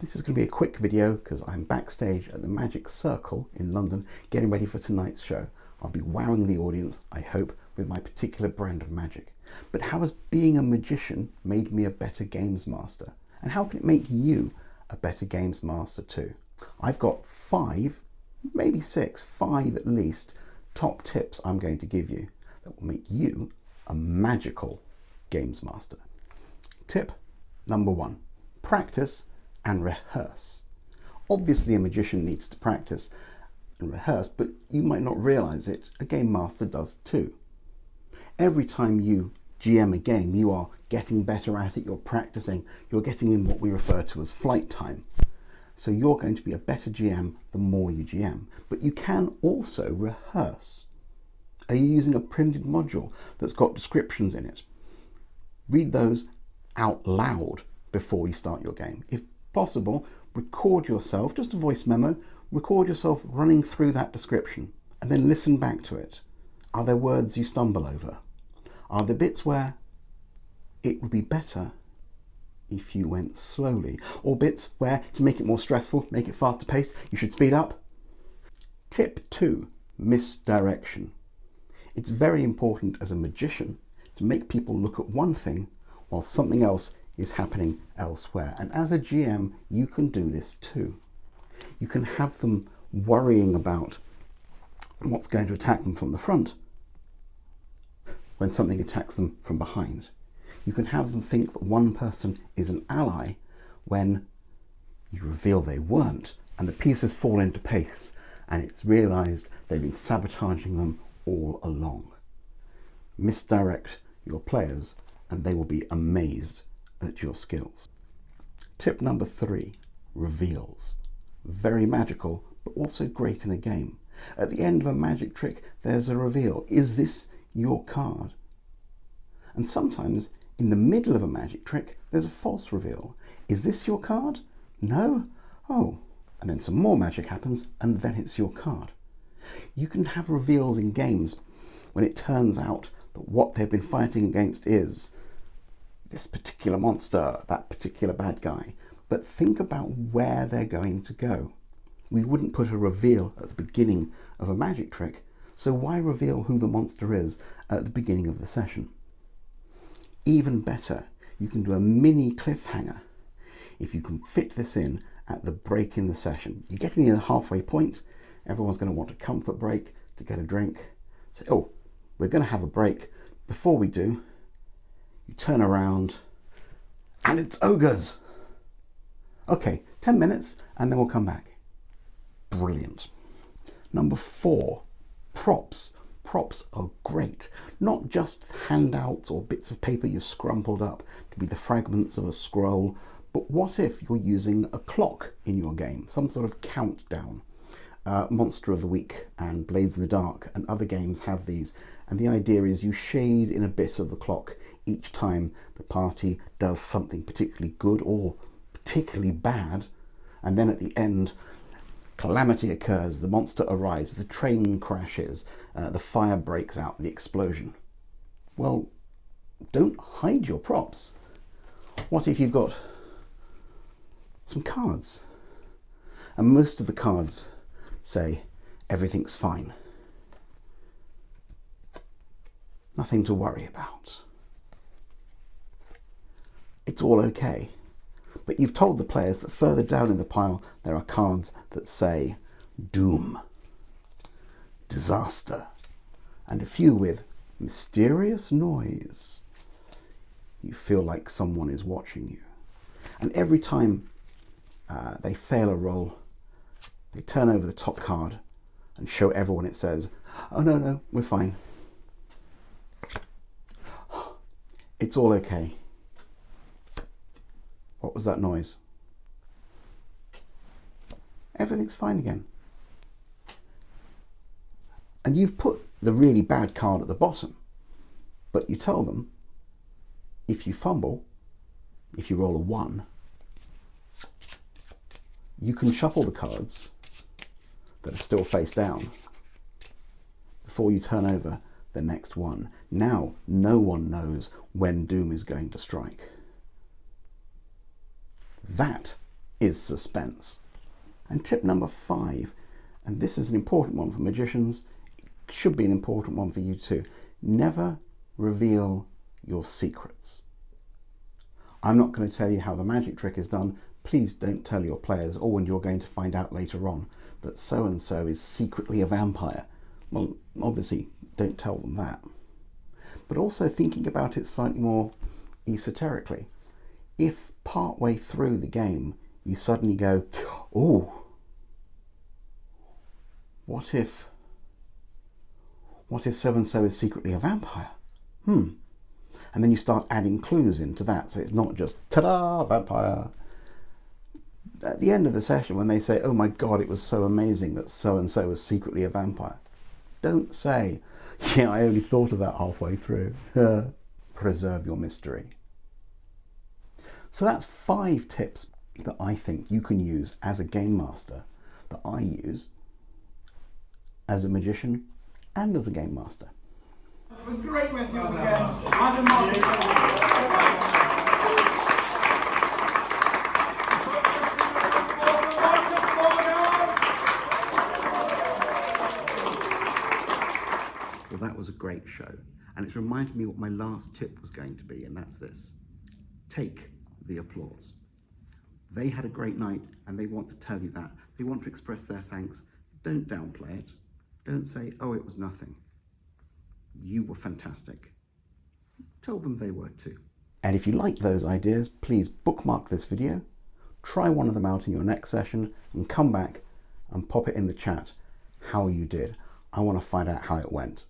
This is going to be a quick video because I'm backstage at the Magic Circle in London getting ready for tonight's show. I'll be wowing the audience, I hope, with my particular brand of magic. But how has being a magician made me a better games master? And how can it make you a better games master too? I've got 5, maybe 6, 5 at least, top tips I'm going to give you that will make you a magical games master. Tip number 1, practice and rehearse. Obviously a magician needs to practice and rehearse, but you might not realize it, a game master does too. Every time you GM a game, you are getting better at it, you're practicing, you're getting in what we refer to as flight time. So you're going to be a better GM the more you GM, but you can also rehearse. Are you using a printed module that's got descriptions in it? Read those out loud before you start your game. If possible, record yourself, just a voice memo, record yourself running through that description and then listen back to it. Are there words you stumble over? Are there bits where it would be better if you went slowly? Or bits where, to make it more stressful, make it faster paced, you should speed up? Tip 2, misdirection. It's very important as a magician to make people look at one thing while something else is happening elsewhere. And as a GM, you can do this too. You can have them worrying about what's going to attack them from the front when something attacks them from behind. You can have them think that one person is an ally when you reveal they weren't, and the pieces fall into place and it's realized they've been sabotaging them all along. Misdirect your players and they will be amazed at your skills. Tip number 3, reveals. Very magical, but also great in a game. At the end of a magic trick, there's a reveal. Is this your card? And sometimes in the middle of a magic trick, there's a false reveal. Is this your card? No? Oh. And then some more magic happens, and then it's your card. You can have reveals in games when it turns out that what they've been fighting against is this particular monster, that particular bad guy. But think about where they're going to go. We wouldn't put a reveal at the beginning of a magic trick, so why reveal who the monster is at the beginning of the session? Even better, you can do a mini cliffhanger if you can fit this in at the break in the session. You're getting near the halfway point, everyone's going to want a comfort break to get a drink. So, oh, we're going to have a break. Before we do, you turn around and it's ogres. Okay, 10 minutes and then we'll come back. Brilliant. Number 4, props. Props are great. Not just handouts or bits of paper you've scrumpled up to be the fragments of a scroll, but what if you're using a clock in your game, some sort of countdown? Monster of the Week and Blades in the Dark and other games have these, and the idea is you shade in a bit of the clock each time the party does something particularly good or particularly bad, and then at the end calamity occurs, the monster arrives, the train crashes, the fire breaks out, the explosion. Well, don't hide your props. What if you've got some cards and most of the cards say everything's fine, nothing to worry about, it's all okay? But you've told the players that further down in the pile there are cards that say doom, disaster, and a few with mysterious noise. You feel like someone is watching you. And every time they fail a roll, they turn over the top card and show everyone it says, oh no, we're fine. It's all okay. What was that noise? Everything's fine again. And you've put the really bad card at the bottom, but you tell them, if you fumble, if you roll a 1, you can shuffle the cards that are still face down before you turn over the next one. Now, no one knows when doom is going to strike. That is suspense. And tip number 5, and this is an important one for magicians, it should be an important one for you too. Never reveal your secrets. I'm not going to tell you how the magic trick is done. Please don't tell your players, or when you're going to find out later on that so-and-so is secretly a vampire. Well, obviously, don't tell them that. But also thinking about it slightly more esoterically. If partway through the game you suddenly go, oh, what if so-and-so is secretly a vampire? And then you start adding clues into that, so it's not just, ta-da, vampire. At the end of the session, when they say, oh my God, it was so amazing that so-and-so was secretly a vampire, don't say, yeah, I only thought of that halfway through. Preserve your mystery. So that's 5 tips that I think you can use as a game master, that I use as a magician and as a game master. It was great messing up again. Well, that was a great show, and it's reminded me what my last tip was going to be, and that's this. Take the applause. They had a great night, and they want to tell you that. They want to express their thanks. Don't downplay it. Don't say, oh, it was nothing. You were fantastic. Tell them they were too. And if you like those ideas, please bookmark this video, try one of them out in your next session, and come back and pop it in the chat how you did. I want to find out how it went.